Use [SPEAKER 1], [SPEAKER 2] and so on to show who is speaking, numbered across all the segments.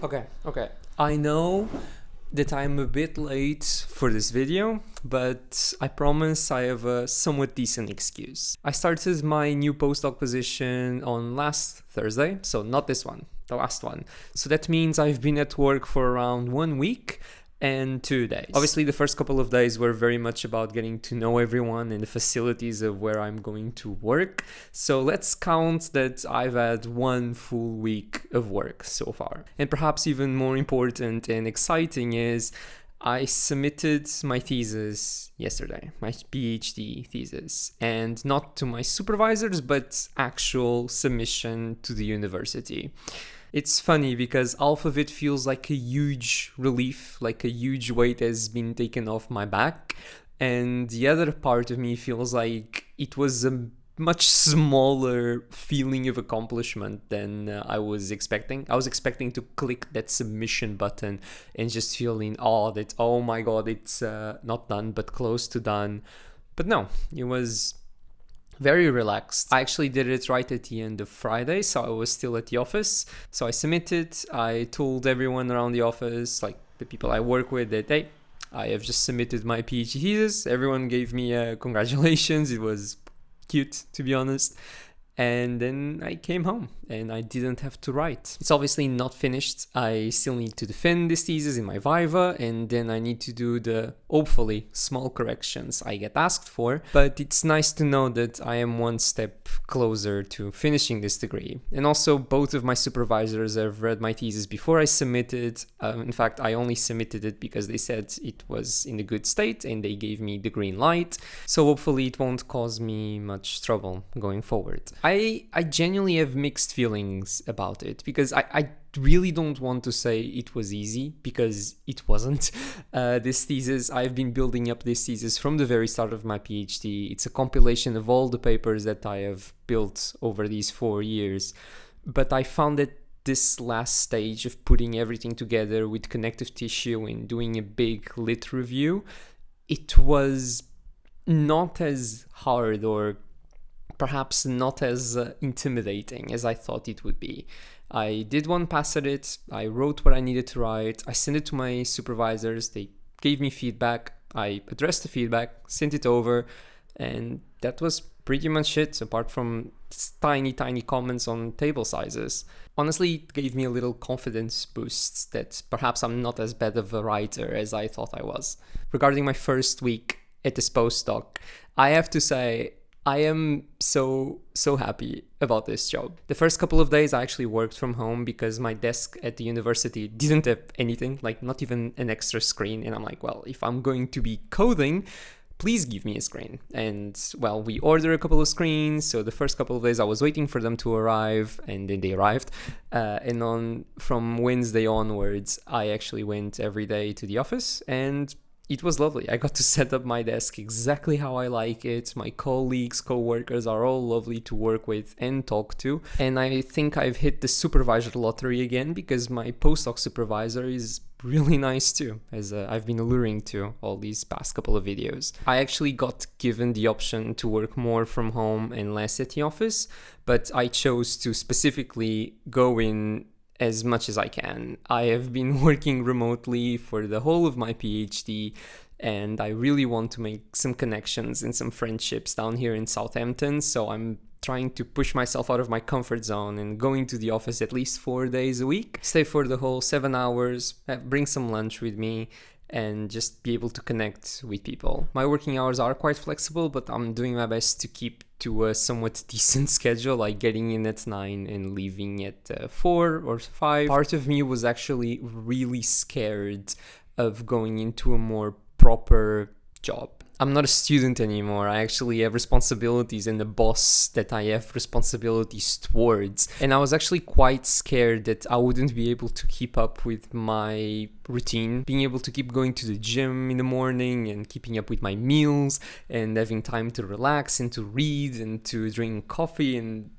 [SPEAKER 1] Okay. I know that I'm a bit late for this video, but I promise I have a somewhat decent excuse. I started my new postdoc position on last Thursday, so not this one, the last one. So that means I've been at work for around 1 week and 2 days. Obviously, the first couple of days were very much about getting to know everyone and the facilities of where I'm going to work. So let's count that I've had 1 full week of work so far. And perhaps even more important and exciting is I submitted my thesis yesterday, my PhD thesis, and not to my supervisors, but actual submission to the university. It's funny because half of it feels like a huge relief, like a huge weight has been taken off my back. And the other part of me feels like it was a much smaller feeling of accomplishment than I was expecting. I was expecting to click that submission button and just feeling awe that, oh my God, it's not done, but close to done. But no, it was very relaxed. I actually did it right at the end of Friday, so I was still at the office. So I submitted, I told everyone around the office, like the people I work with, that, hey, I have just submitted my PhD thesis. Everyone gave me congratulations. It was cute, to be honest. And then I came home and I didn't have to write. It's obviously not finished. I still need to defend this thesis in my Viva, and then I need to do the, hopefully, small corrections I get asked for. But it's nice to know that I am one step closer to finishing this degree. And also, both of my supervisors have read my thesis before I submitted. In fact, I only submitted it because they said it was in a good state and they gave me the green light. So hopefully it won't cause me much trouble going forward. I genuinely have mixed feelings about it because I really don't want to say it was easy because it wasn't. This thesis, I've been building up this thesis from the very start of my PhD. It's a compilation of all the papers that I have built over these 4 years. But I found that this last stage of putting everything together with connective tissue and doing a big lit review, it was not as hard or perhaps not as intimidating as I thought it would be. I did one pass at it, I wrote what I needed to write, I sent it to my supervisors, they gave me feedback, I addressed the feedback, sent it over, and that was pretty much it, apart from tiny comments on table sizes. Honestly, it gave me a little confidence boost that perhaps I'm not as bad of a writer as I thought I was. Regarding my first week at this postdoc, I have to say, I am so happy about this job. The first couple of days I actually worked from home because my desk at the university didn't have anything, like not even an extra screen. And I'm like, well, if I'm going to be coding, please give me a screen. And well, we ordered a couple of screens. So the first couple of days I was waiting for them to arrive, and then they arrived. From Wednesday onwards, I actually went every day to the office, and it was lovely. I got to set up my desk exactly how I like it. My colleagues, co-workers are all lovely to work with and talk to. And I think I've hit the supervisor lottery again because my postdoc supervisor is really nice too, as I've been alluring to all these past couple of videos. I actually got given the option to work more from home and less at the office, but I chose to specifically go in as much as I can. I have been working remotely for the whole of my PhD, and I really want to make some connections and some friendships down here in Southampton, so I'm trying to push myself out of my comfort zone and going to the office at least 4 days a week, stay for the whole 7 hours, bring some lunch with me, and just be able to connect with people. My working hours are quite flexible, but I'm doing my best to keep to a somewhat decent schedule, like getting in at 9 and leaving at 4 or 5. Part of me was actually really scared of going into a more proper job. I'm not a student anymore. I actually have responsibilities and a boss that I have responsibilities towards. And I was actually quite scared that I wouldn't be able to keep up with my routine, being able to keep going to the gym in the morning and keeping up with my meals and having time to relax and to read and to drink coffee and,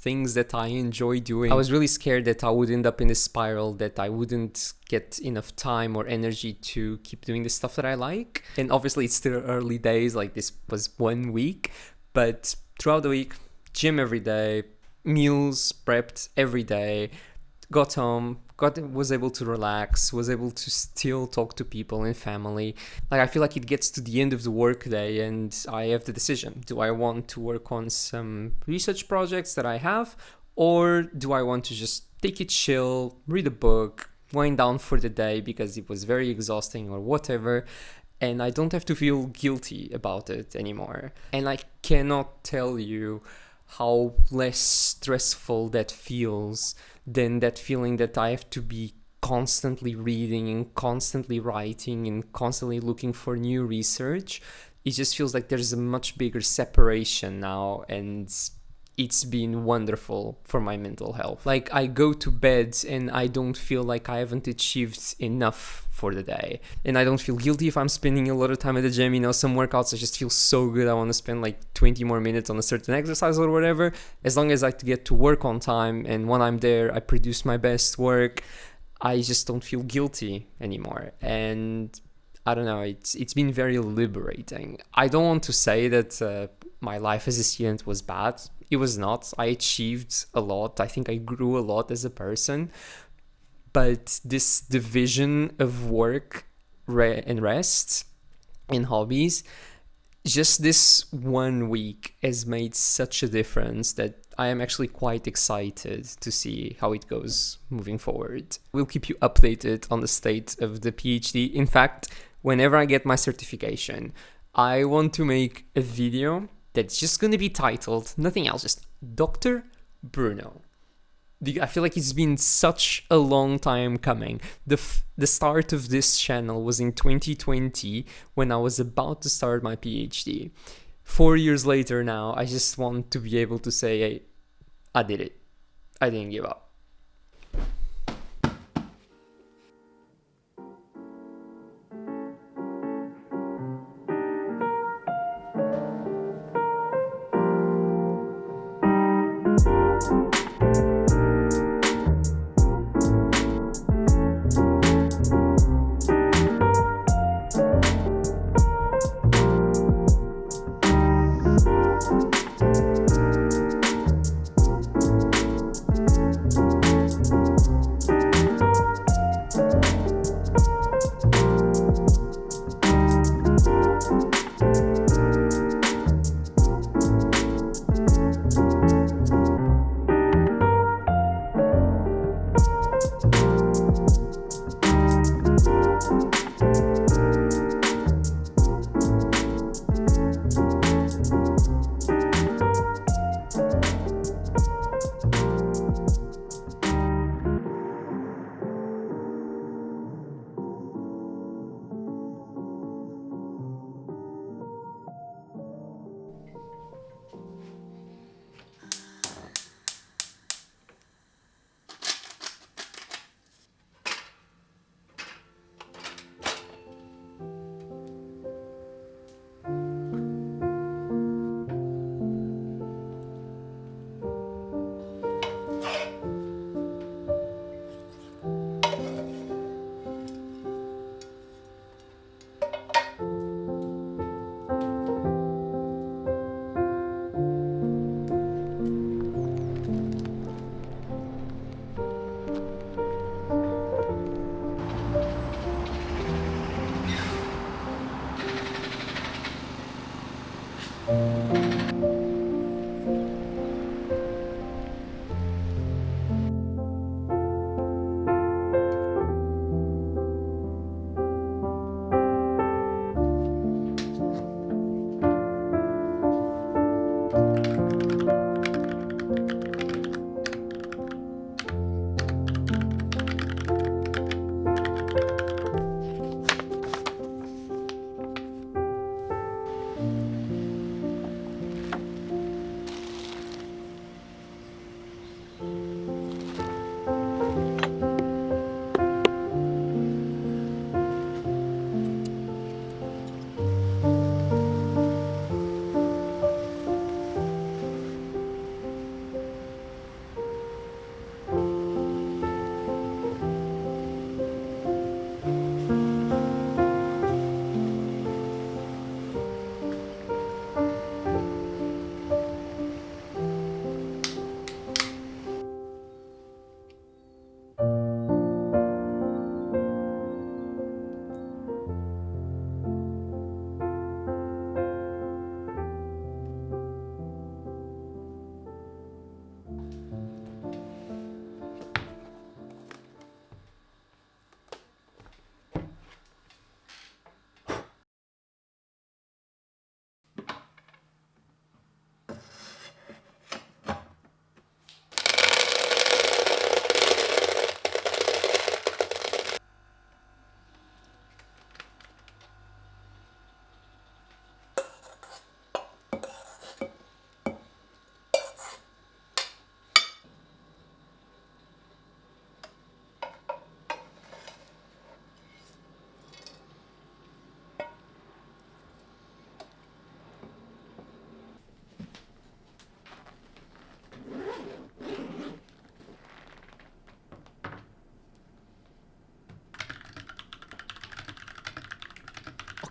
[SPEAKER 1] things that I enjoy doing. I was really scared that I would end up in a spiral, that I wouldn't get enough time or energy to keep doing the stuff that I like. And obviously it's still early days, like this was 1 week, but throughout the week, gym every day, meals prepped every day, got home, was able to relax, was able to still talk to people and family. Like, I feel like it gets to the end of the workday and I have the decision. Do I want to work on some research projects that I have, or do I want to just take it chill, read a book, wind down for the day because it was very exhausting or whatever, and I don't have to feel guilty about it anymore. And I cannot tell you how less stressful that feels than that feeling that I have to be constantly reading and constantly writing and constantly looking for new research. It just feels like there's a much bigger separation now, and it's been wonderful for my mental health. Like, I go to bed and I don't feel like I haven't achieved enough for the day. And I don't feel guilty if I'm spending a lot of time at the gym. You know, some workouts I just feel so good, I want to spend like 20 more minutes on a certain exercise or whatever. As long as I get to work on time and when I'm there, I produce my best work, I just don't feel guilty anymore. And I don't know, it's been very liberating. I don't want to say that my life as a student was bad. It was not. I achieved a lot. I think I grew a lot as a person. But this division of work and rest and hobbies, just this 1 week has made such a difference that I am actually quite excited to see how it goes moving forward. We'll keep you updated on the state of the PhD. In fact, whenever I get my certification, I want to make a video that's just going to be titled, nothing else, just Dr. Bruno. I feel like it's been such a long time coming. The start of this channel was in 2020 when I was about to start my PhD. 4 years later now, I just want to be able to say, hey, I did it. I didn't give up.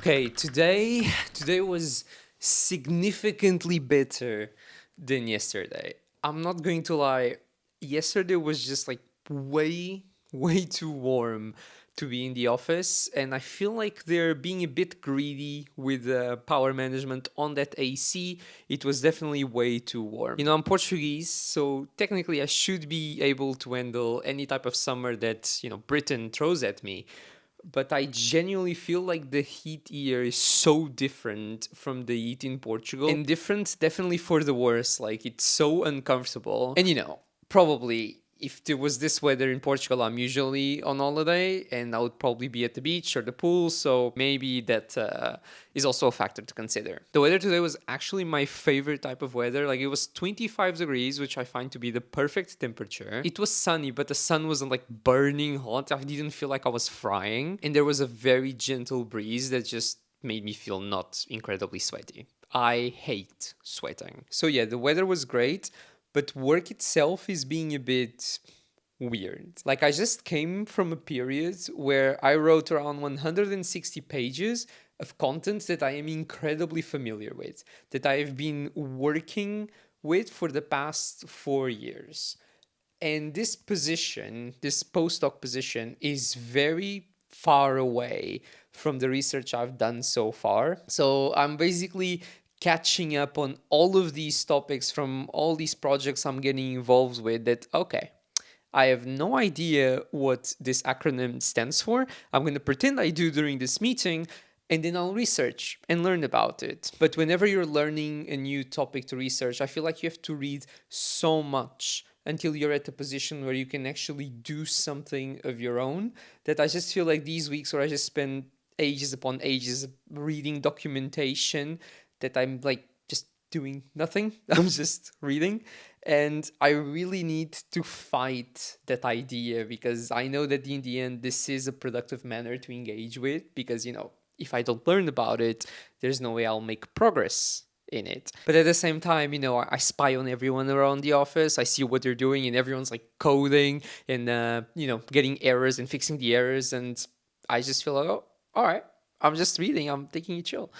[SPEAKER 1] Okay, today was significantly better than yesterday. I'm not going to lie. Yesterday was just like way too warm to be in the office, and I feel like they're being a bit greedy with power management on that AC. It was definitely way too warm. You know, I'm Portuguese, so technically I should be able to handle any type of summer that, Britain throws at me. But I genuinely feel like the heat here is so different from the heat in Portugal. And different definitely for the worse. Like, it's so uncomfortable. And probably if there was this weather in Portugal, I'm usually on holiday and I would probably be at the beach or the pool. So maybe that is also a factor to consider. The weather today was actually my favorite type of weather. Like, it was 25 degrees, which I find to be the perfect temperature. It was sunny, but the sun wasn't like burning hot. I didn't feel like I was frying. And there was a very gentle breeze that just made me feel not incredibly sweaty. I hate sweating. So yeah, the weather was great, but work itself is being a bit weird. Like, I just came from a period where I wrote around 160 pages of content that I am incredibly familiar with, that I have been working with for the past 4 years. And this position, this postdoc position, is very far away from the research I've done so far. So I'm basically catching up on all of these topics from all these projects I'm getting involved with that, okay, I have no idea what this acronym stands for. I'm going to pretend I do during this meeting, and then I'll research and learn about it. But whenever you're learning a new topic to research, I feel like you have to read so much until you're at a position where you can actually do something of your own, that I just feel like these weeks where I just spend ages upon ages reading documentation, that I'm like just doing nothing. I'm just reading. And I really need to fight that idea, because I know that in the end, this is a productive manner to engage with, because, if I don't learn about it, there's no way I'll make progress in it. But at the same time, I spy on everyone around the office. I see what they're doing, and everyone's like coding and, getting errors and fixing the errors. And I just feel like, oh, all right, I'm just reading, I'm taking it chill.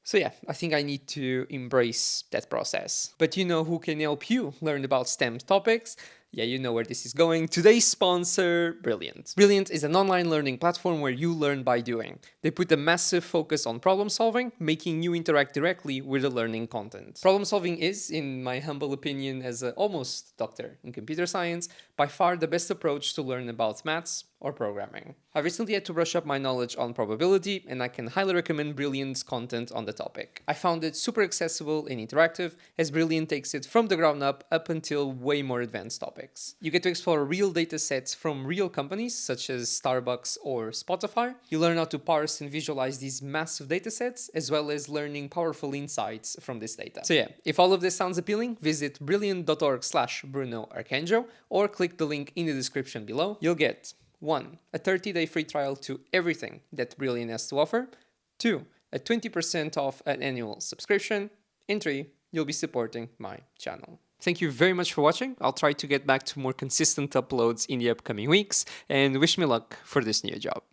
[SPEAKER 1] So yeah, I think I need to embrace that process. But you know who can help you learn about STEM topics? Yeah, you know where this is going. Today's sponsor, Brilliant. Brilliant is an online learning platform where you learn by doing. They put a massive focus on problem solving, making you interact directly with the learning content. Problem solving is, in my humble opinion as an almost doctor in computer science, by far the best approach to learn about maths or programming. I recently had to brush up my knowledge on probability, and I can highly recommend Brilliant's content on the topic. I found it super accessible and interactive, as Brilliant takes it from the ground up until way more advanced topics. You get to explore real data sets from real companies, such as Starbucks or Spotify. You learn how to parse and visualize these massive data sets, as well as learning powerful insights from this data. So yeah, if all of this sounds appealing, visit brilliant.org/Bruno Arcanjo, or click the link in the description below. You'll get 1. A 30-day free trial to everything that Brilliant has to offer. 2. A 20% off an annual subscription. And 3. You'll be supporting my channel. Thank you very much for watching. I'll try to get back to more consistent uploads in the upcoming weeks, and wish me luck for this new job.